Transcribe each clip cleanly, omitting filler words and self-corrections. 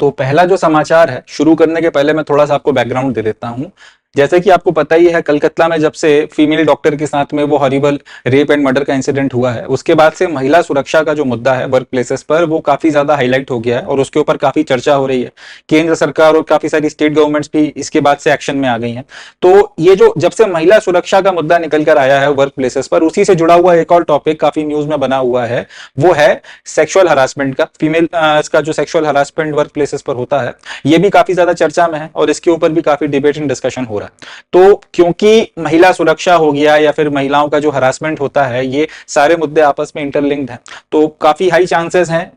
तो पहला जो समाचार है, शुरू करने के पहले मैं थोड़ा सा आपको बैकग्राउंड दे देता हूं। जैसे कि आपको पता ही है, कलकत्ता में जब से फीमेल डॉक्टर के साथ में वो हॉरिबल रेप एंड मर्डर का इंसिडेंट हुआ है, उसके बाद से महिला सुरक्षा का जो मुद्दा है वर्क प्लेसेस पर, वो काफी ज्यादा हाईलाइट हो गया है और उसके ऊपर काफी चर्चा हो रही है। केंद्र सरकार और काफी सारी स्टेट गवर्नमेंट्स भी इसके बाद से एक्शन में आ गई हैं। तो ये जो जब से महिला सुरक्षा का मुद्दा निकल कर आया है वर्क प्लेसेस पर, उसी से जुड़ा हुआ एक और टॉपिक काफी न्यूज में बना हुआ है, वो है सेक्सुअल हरासमेंट का। फीमेल इसका जो सेक्सुअल हरासमेंट वर्क प्लेसेस पर होता है, ये भी काफी ज्यादा चर्चा में है और इसके ऊपर भी काफी डिबेट एंड डिस्कशन हो रहा है। तो क्योंकि महिला सुरक्षा हो गया या फिर महिलाओं का जो हरासमेंट होता है, ये सारे मुद्दे आपस में इंटरलिंक्ड हैं, तो काफी हाई चांसेस हैं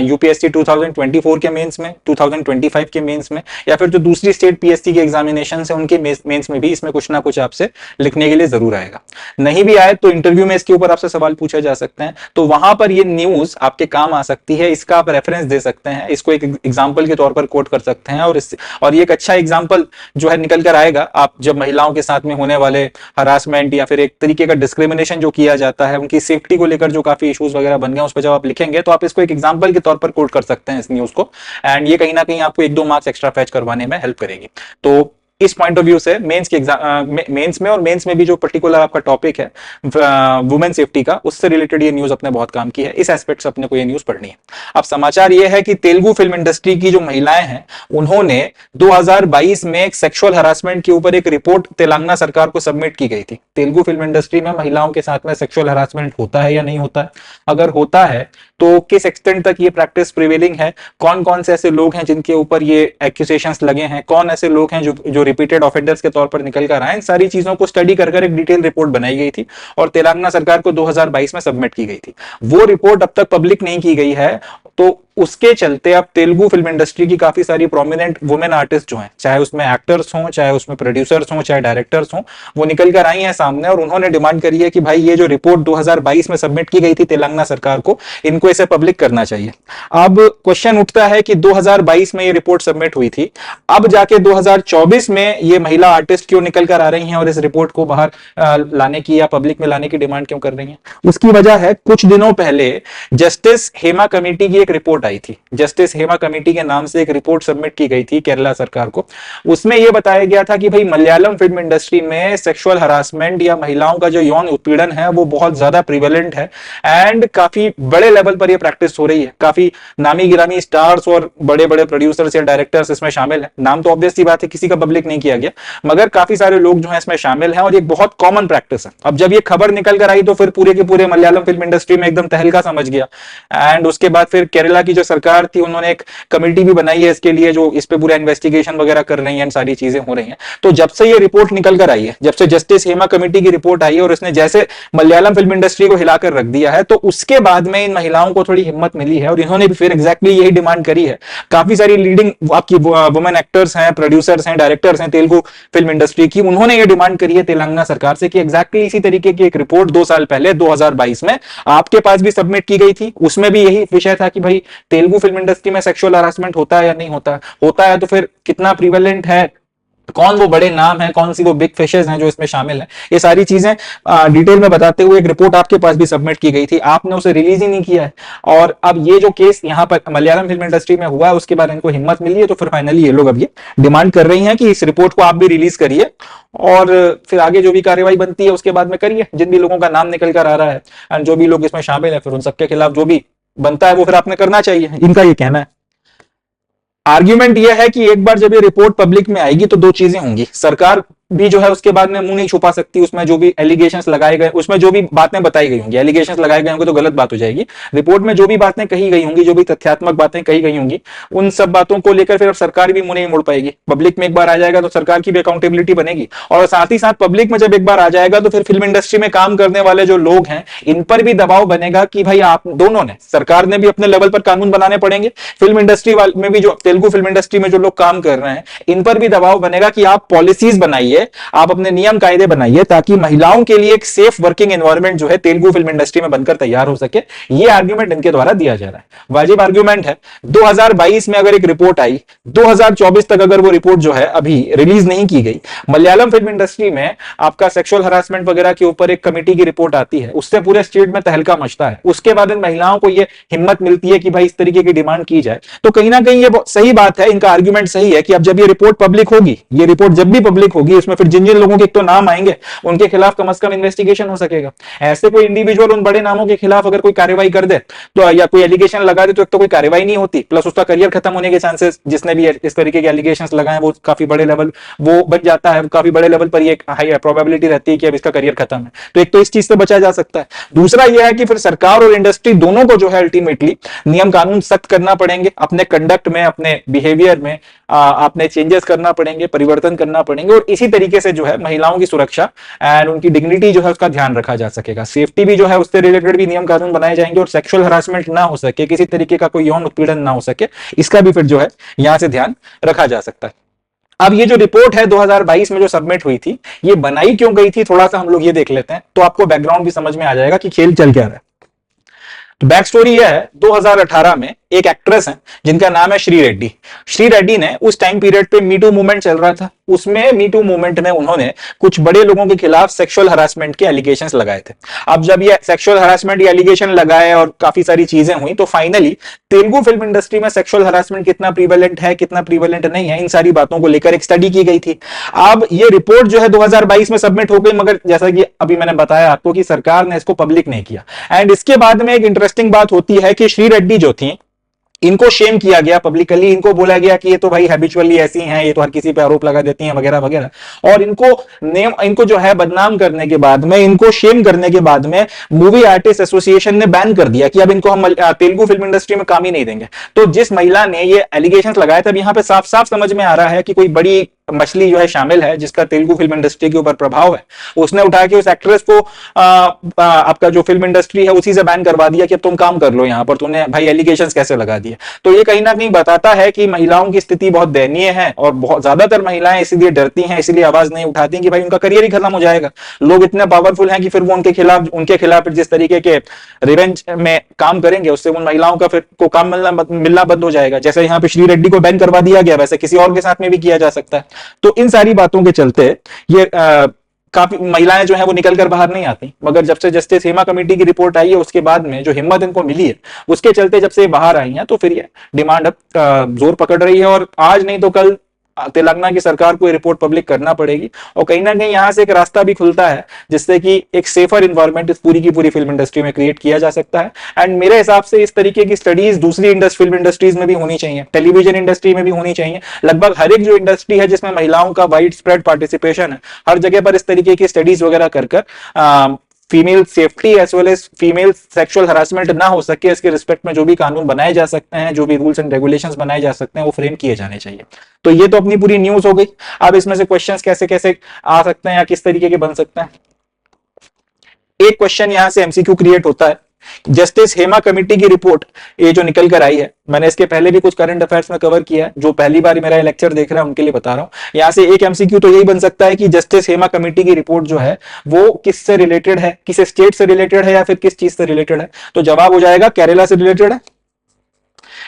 यूपीएससी 2024 के मेंस में, 2025 के मेंस में, या फिर जो दूसरी स्टेट पीएससी के एग्जामिनेशन है उनके मेंस में भी इसमें कुछ ना कुछ आपसे लिखने के लिए जरूर आएगा। नहीं भी आए तो इंटरव्यू में इसके ऊपर आपसे सवाल पूछे जा सकते हैं, तो वहां पर ये न्यूज आपके काम आ सकती है। इसका आप रेफरेंस दे सकते हैं, इसको एक एग्जाम्पल के तौर पर कोट कर सकते हैं, और ये एक अच्छा एग्जाम्पल जो है निकल कर आएगा। आप जब महिलाओं के साथ में होने वाले हरासमेंट या फिर एक तरीके का डिस्क्रिमिनेशन जो किया जाता है, उनकी सेफ्टी को लेकर जो काफी इश्यूज वगैरह बन गए, उस पर जब आप लिखेंगे तो आप इसको एक एग्जाम्पल के तौर पर कोट कर सकते हैं इस न्यूज को, एंड ये कहीं ना कहीं आपको 1-2 मार्क्स एक्स्ट्रा फैच करवाने में हेल्प करेगी। तो इस पॉइंट ऑफ व्यू से मेंस के मेंस में, और मेंस में भी जो पर्टिकुलर आपका टॉपिक है वुमेन सेफ्टी का, उससे रिलेटेड ये न्यूज अपने बहुत काम की है। इस एस्पेक्ट से अपने को ये न्यूज पढ़नी है। अब समाचार ये है कि तेलुगु फिल्म इंडस्ट्री की जो महिलाएं हैं, उन्होंने 2022 में एक सेक्सुअल हरासमेंट के ऊपर एक रिपोर्ट तेलंगाना सरकार को सबमिट की गई थी। तेलुगु फिल्म इंडस्ट्री में महिलाओं के साथ में सेक्सुअल हरासमेंट होता है या नहीं होता है, अगर होता है तो किस एक्सटेंट तक ये प्रैक्टिस प्रिवेलिंग है, कौन कौन से ऐसे लोग हैं जिनके ऊपर ये एक्यूजेशंस लगे हैं, कौन ऐसे लोग हैं जो रिपीटेड ऑफेंडर्स के तौर पर निकल कर आए, इन सारी चीजों को स्टडी कर एक डिटेल रिपोर्ट बनाई गई थी और तेलंगाना सरकार को 2022 में सबमिट की गई थी। वो रिपोर्ट अब तक पब्लिक नहीं की गई है, तो उसके चलते अब तेलुगु फिल्म इंडस्ट्री की काफी सारी प्रोमिनेंट वुमेन आर्टिस्ट जो हैं, चाहे उसमें एक्टर्स हों, चाहे उसमें प्रोड्यूसर्स हों, चाहे डायरेक्टर्स हों, वो निकल कर आई हैं सामने और उन्होंने डिमांड करी है कि भाई ये जो रिपोर्ट 2022 में सबमिट की गई थी तेलंगाना सरकार को, इनको इसे पब्लिक करना चाहिए। अब क्वेश्चन उठता है कि 2022 में ये रिपोर्ट सबमिट हुई थी, अब जाके 2024 में ये महिला आर्टिस्ट क्यों निकल कर आ रही हैं और इस रिपोर्ट को बाहर लाने की या पब्लिक में लाने की डिमांड क्यों कर रही हैं? उसकी वजह है, कुछ दिनों पहले जस्टिस हेमा कमेटी की एक रिपोर्ट आई थी। जस्टिस हेमा कमेटी के नाम से एक रिपोर्ट सबमिट की गई थी केरला सरकार को। उसमें यह बताया गया था कि भाई मलयालम फिल्म इंडस्ट्री में सेक्सुअल हरासमेंट या महिलाओं का जो यौन उत्पीड़न है वो बहुत ज्यादा प्रिवेलेंट है, एंड काफी बड़े लेवल पर यह प्रैक्टिस हो रही है। काफी नामी गिरामी स्टार्स और बड़े बड़े प्रोड्यूसर्स या डायरेक्टर्स इसमें शामिल हैं। नाम तो ऑब्वियस सी बात है, किसी का पब्लिक नहीं किया गया, मगर काफी सारे लोग जो है इसमें शामिल हैं और ये बहुत कॉमन प्रैक्टिस है। अब जब ये खबर निकल कर आई तो फिर पूरे के पूरे मलयालम फिल्म इंडस्ट्री में एकदम तहलका समझ गया, एंड उसके बाद फिर केरला की जो सरकार थी उन्होंने एक कमेटी भी बनाई है इसके लिए, जो इस पे पूरा इन्वेस्टिगेशन वगैरह कर रही है, सारी चीजें हो रही हैं। तो जब से ये रिपोर्ट निकल कर आई है, जब से जस्टिस हेमा कमेटी की रिपोर्ट आई है और इसने जैसे मलयालम फिल्म इंडस्ट्री को हिलाकर रख दिया है, तो उसके बाद में इन महिलाओं को थोड़ी हिम्मत मिली है और इन्होंने भी फिर एग्जैक्टली यही डिमांड करी है। काफी सारी लीडिंग आपकी वुमेन एक्टर्स हैं, प्रोड्यूसर्स हैं, डायरेक्टर्स हैं तेलुगु फिल्म इंडस्ट्री की, उन्होंने ये डिमांड करी है तेलंगाना सरकार से कि एग्जैक्टली इसी तरीके की एक रिपोर्ट 2 साल पहले 2022 में आपके पास भी सबमिट की गई थी। उसमें भी यही विषय था कि भाई तेलुगु फिल्म इंडस्ट्री में सेक्सुअल हरासमेंट होता है या नहीं होता, होता है तो फिर कितना प्रिवेलेंट है, कौन वो बड़े नाम हैं, कौन सी वो बिग फिशेस हैं जो इसमें शामिल हैं, ये सारी चीजें डिटेल में बताते हुए एक रिपोर्ट आपके पास भी सबमिट की गई थी, आपने उसे रिलीज ही नहीं किया है। और अब ये जो केस यहाँ पर मलयालम फिल्म इंडस्ट्री में हुआ है, उसके बाद इनको हिम्मत मिली है, तो फिर फाइनली ये लोग अब ये डिमांड कर रही हैं कि इस रिपोर्ट को आप भी रिलीज करिए और फिर आगे जो भी कार्रवाई बनती है उसके बाद में करिए। जिन भी लोगों का नाम निकल कर आ रहा है एंड जो भी लोग इसमें शामिल है, फिर उन सबके खिलाफ जो भी बनता है वो फिर आपने करना चाहिए, इनका ये कहना है। आर्ग्यूमेंट यह है कि एक बार जब ये रिपोर्ट पब्लिक में आएगी तो 2 चीजें होंगी, सरकार भी जो है उसके बाद में मुंह नहीं छुपा सकती, उसमें जो भी एलिगेशंस लगाए गए, उसमें जो भी बातें बताई गई होंगी, एलिगेशंस लगाए गए होंगे तो गलत बात हो जाएगी। रिपोर्ट में जो भी बातें कही गई होंगी, जो भी तथ्यात्मक बातें कही गई होंगी, उन सब बातों को लेकर फिर अब सरकार भी मुंह नहीं मोड़ पाएगी। पब्लिक में एक बार आ जाएगा तो सरकार की भी अकाउंटेबिलिटी बनेगी, और साथ ही साथ पब्लिक में जब एक बार आ जाएगा तो फिर फिल्म इंडस्ट्री में काम करने वाले जो लोग हैं, इन पर भी दबाव बनेगा कि भाई आप दोनों ने, सरकार ने भी अपने लेवल पर कानून बनाने पड़ेंगे, फिल्म इंडस्ट्री में भी जो तेलुगु फिल्म इंडस्ट्री में जो लोग काम कर रहे हैं, इन पर भी दबाव बनेगा कि आप पॉलिसीज बनाइए लिए आप अपने नियम कायदे बनाइए ताकि महिलाओं के लिए एक सेफ वर्किंग एनवायरनमेंट जो है तेलुगु फिल्म इंडस्ट्री में बनकर तैयार हो सके। ये आर्ग्यूमेंट इनके द्वारा दिया जा रहा है, वाजिब आर्ग्यूमेंट है। 2022 में अगर एक रिपोर्ट आई, 2024 तक अगर वो रिपोर्ट जो है अभी रिलीज नहीं की गई, मलयालम फिल्म इंडस्ट्री में आपका सेक्सुअल हरासमेंट वगैरह के ऊपर एक कमेटी की रिपोर्ट आती है, उससे पूरे स्टेट में तहलका मचता है, उसके बाद इन महिलाओं को ये हिम्मत मिलती है कि भाई इस तरीके की डिमांड की जाए। तो कहीं ना कहीं ये सही बात है, इनका आर्ग्यूमेंट सही है कि अब जब ये रिपोर्ट पब्लिक होगी, ये रिपोर्ट जब भी पब्लिक होगी, उसमें फिर जिन जिन लोगों के तो नाम आएंगे उनके खिलाफ कम से कम इन्वेस्टिगेशन हो सकेगा। ऐसे कोई इंडिविजुअल उन बड़े नामों के खिलाफ अगर कोई कार्रवाई कर दे तो, या कोई एलिगेशन लगा दे, तो एक तो कोई कार्रवाई नहीं होती, प्लस उसका करियर खत्म होने के चांसेस, जिसने भी इस तरीके के एलिगेशन लगाए वो काफी बड़े लेवल वो बच जाता है, काफी बड़े लेवल पर ये हाई प्रोबेबिलिटी रहती है कि अब इसका करियर खत्म है। तो एक तो इस चीज से बचा जा सकता है। दूसरा यह है कि फिर सरकार और इंडस्ट्री दोनों को जो है अल्टीमेटली नियम कानून सख्त करना पड़ेंगे, अपने कंडक्ट में, अपने बिहेवियर में आपने चेंजेस करना पड़ेंगे, परिवर्तन करना पड़ेंगे, और इसी तरीके से जो है महिलाओं की सुरक्षा एंड उनकी डिग्निटी जो है उसका ध्यान रखा जा सकेगा। सेफ्टी भी जो है उससे रिलेटेड भी नियम कानून बनाए जाएंगे, और सेक्सुअल हरासमेंट ना हो सके, किसी तरीके का कोई यौन उत्पीड़न ना हो सके, इसका भी फिर जो है यहां से ध्यान रखा जा सकता है। अब ये जो रिपोर्ट है 2022 में जो सबमिट हुई थी, ये बनाई क्यों गई थी, थोड़ा सा हम लोग ये देख लेते हैं, तो आपको बैकग्राउंड भी समझ में आ जाएगा कि खेल चल क्या रहा है। तो बैक स्टोरी यह है, 2018 में एक एक्ट्रेस है जिनका नाम है श्री रेड्डी। श्री रेड्डी ने उस टाइम पीरियड पे मीटू मूवमेंट चल रहा था, उसमें मीटू मूवमेंट में उन्होंने कुछ बड़े लोगों के खिलाफ सेक्सुअल हरासमेंट के एलिगेशंस लगाए थे। अब जब ये सेक्सुअल हरासमेंट या एलिगेशन लगाए और काफी सारी चीजें हुई, तो फाइनली तेलुगु फिल्म इंडस्ट्री में सेक्सुअल हरासमेंट कितना प्रीवेलेंट है, कितना प्रीवेलेंट नहीं है, इन सारी बातों को लेकर एक स्टडी की गई थी। अब ये रिपोर्ट जो है 2022 में सबमिट हो गई, मगर जैसा कि अभी मैंने बताया आपको कि सरकार ने इसको पब्लिक नहीं किया। एंड इसके बाद में एक इंटरेस्टिंग बात होती है कि श्री रेड्डी जो थी, इनको शेम किया गया पब्लिकली, इनको बोला गया कि ये तो भाई हैबिचुअली ऐसी हैं, ये तो हर किसी पे आरोप लगा देती हैं वगैरह वगैरह, और इनको जो है बदनाम करने के बाद में, इनको शेम करने के बाद में मूवी आर्टिस्ट एसोसिएशन ने बैन कर दिया कि अब इनको हम तेलुगु फिल्म इंडस्ट्री में काम ही नहीं देंगे। तो जिस महिला ने ये एलिगेशंस लगाए थे, अब यहां पे साफ साफ समझ में आ रहा है कि कोई बड़ी मछली जो है शामिल है जिसका तेलुगु फिल्म इंडस्ट्री के ऊपर प्रभाव है। उसने उठा के उस एक्ट्रेस को आपका जो फिल्म इंडस्ट्री है उसी से बैन करवा दिया कि अब तुम काम कर लो यहां पर, तुमने भाई एलिगेशंस कैसे लगा दिए। तो ये कहीं ना कहीं बताता है कि महिलाओं की स्थिति बहुत दयनीय है, और बहुत ज्यादातर महिलाएं इसीलिए डरती हैं, इसीलिए आवाज नहीं उठाती कि भाई उनका करियर ही खत्म हो जाएगा। लोग इतने पावरफुल हैं कि फिर वो उनके खिलाफ जिस तरीके के रिवेंज में काम करेंगे, उससे उन महिलाओं का फिर को काम मिलना बंद हो जाएगा। जैसे यहाँ पे श्री रेड्डी को बैन करवा दिया गया, वैसे किसी और के साथ में भी किया जा सकता है। तो इन सारी बातों के चलते ये काफी महिलाएं जो है वो निकल कर बाहर नहीं आती, मगर जब से जस्टिस हेमा कमेटी की रिपोर्ट आई है उसके बाद में जो हिम्मत इनको मिली है, उसके चलते जब से बाहर आई हैं, तो फिर ये डिमांड अब जोर पकड़ रही है, और आज नहीं तो कल तेलंगाना की सरकार को ये रिपोर्ट पब्लिक करना पड़ेगी। और कहीं ना कहीं यहां से एक रास्ता भी खुलता है जिससे कि एक सेफर इन्वायरमेंट इस पूरी की पूरी फिल्म इंडस्ट्री में क्रिएट किया जा सकता है। एंड मेरे हिसाब से इस तरीके की स्टडीज दूसरी फिल्म इंडस्ट्रीज में भी होनी चाहिए, टेलीविजन इंडस्ट्री में भी होनी चाहिए। लगभग हर एक जो इंडस्ट्री है जिसमें महिलाओं का वाइड स्प्रेड पार्टिसिपेशन है, हर जगह पर इस तरीके की स्टडीज वगैरह कर female safety as well as female sexual harassment ना हो सके, इसके रिस्पेक्ट में जो भी कानून बनाए जा सकते हैं, जो भी रूल्स एंड रेगुलेशंस बनाए जा सकते हैं, वो फ्रेम किए जाने चाहिए। तो ये तो अपनी पूरी न्यूज हो गई। अब इसमें से क्वेश्चंस कैसे कैसे आ सकते हैं या किस तरीके के बन सकते हैं। एक क्वेश्चन यहां से एमसीक्यू क्रिएट होता है, जस्टिस हेमा कमेटी की रिपोर्ट ये जो निकल कर आई है, मैंने इसके पहले भी कुछ करंट अफेयर्स में कवर किया है, जो पहली बार मेरा लेक्चर देख रहा है उनके लिए बता रहा हूं। यहां से एक एमसीक्यू तो यही बन सकता है कि जस्टिस हेमा कमेटी की रिपोर्ट जो है वो किससे रिलेटेड है, किस स्टेट से रिलेटेड है या फिर किस चीज से रिलेटेड है। तो जवाब हो जाएगा केरला से रिलेटेड है,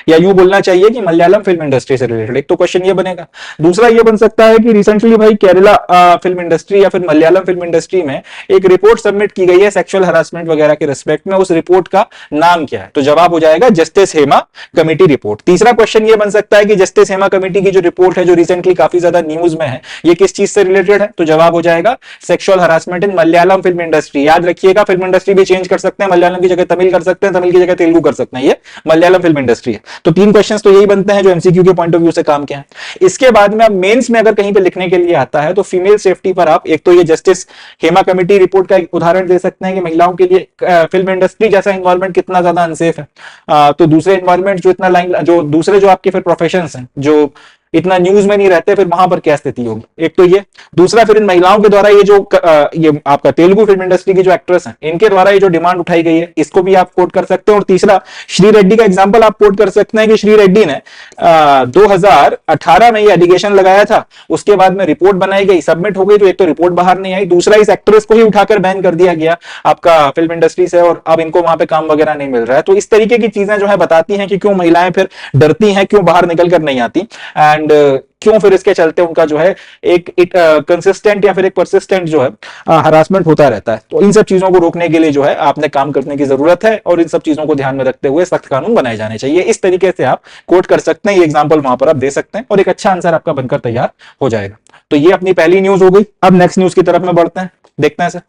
या यूं बोलना चाहिए कि मलयालम फिल्म इंडस्ट्री से रिलेटेड। एक तो क्वेश्चन ये बनेगा। दूसरा ये बन सकता है कि रिसेंटली भाई केरला फिल्म इंडस्ट्री या फिर मलयालम फिल्म इंडस्ट्री में एक रिपोर्ट सबमिट की गई है सेक्सुअल हरासमेंट वगैरह के रिस्पेक्ट में, उस रिपोर्ट का नाम क्या है। तो जवाब हो जाएगा जस्टिस हेमा कमेटी रिपोर्ट। तीसरा क्वेश्चन ये बन सकता है कि जस्टिस हेमा कमेटी की जो रिपोर्ट है जो रिसेंटली काफी ज्यादा न्यूज में है, ये किस चीज से रिलेटेड है। तो जवाब हो जाएगा सेक्सुअल हरासमेंट इन मलयालम फिल्म इंडस्ट्री। याद रखिएगा फिल्म इंडस्ट्री भी चेंज कर सकते हैं, मलयालम की जगह तमिल कर सकते हैं, तमिल की जगह तेलुगु कर सकते हैं, ये मलयालम फिल्म इंडस्ट्री है। तो तीन क्वेश्चंस तो यही बनते हैं जो एमसीक्यू के पॉइंट ऑफ व्यू से काम किया है। इसके बाद में अब मेंस में अगर कहीं पे लिखने के लिए आता है तो फीमेल सेफ्टी पर आप एक तो ये जस्टिस हेमा कमेटी रिपोर्ट का एक उदाहरण दे सकते हैं कि महिलाओं के लिए फिल्म इंडस्ट्री जैसा एनवायरनमेंट कितना ज्यादा अनसेफ है। तो दूसरे एनवायरनमेंट जो इतना लाइन जो दूसरे जो आपके फिर प्रोफेशंस हैं, जो इतना न्यूज में नहीं रहते, फिर वहां पर क्या स्थिति होगी। एक तो ये, दूसरा फिर इन महिलाओं के द्वारा ये जो ये आपका तेलुगु फिल्म इंडस्ट्री की जो एक्ट्रेस हैं, इनके द्वारा ये जो डिमांड उठाई गई है, इसको भी आप कोट कर सकते हैं। और तीसरा, श्री रेड्डी का एग्जाम्पल आप कोट कर सकते हैं कि श्री रेड्डी ने 2018 में ये एलिगेशन लगाया था, उसके बाद में रिपोर्ट बनाई गई, सबमिट हो गई, तो एक तो रिपोर्ट बाहर नहीं आई, दूसरा इस एक्ट्रेस को ही उठाकर बैन कर दिया गया आपका फिल्म इंडस्ट्री से, और अब इनको वहां पे काम वगैरह नहीं मिल रहा है। तो इस तरीके की चीजें जो है बताती हैं कि क्यों महिलाएं फिर डरती हैं, क्यों बाहर निकल कर नहीं आती, एंड क्यों फिर इसके चलते उनका जो है एक कंसिस्टेंट या फिर एक परसिस्टेंट जो है हरासमेंट होता रहता है। तो इन सब चीजों को रोकने के लिए जो है आपने काम करने की जरूरत है, और इन सब चीजों को ध्यान में रखते हुए सख्त कानून बनाए जाने चाहिए। इस तरीके से आप कोट कर सकते हैं, ये एग्जाम्पल वहां पर आप दे सकते हैं, और एक अच्छा आंसर आपका बनकर तैयार हो जाएगा। तो ये अपनी पहली न्यूज हो गई। अब नेक्स्ट न्यूज की तरफ में बढ़ते हैं, देखते हैं सर।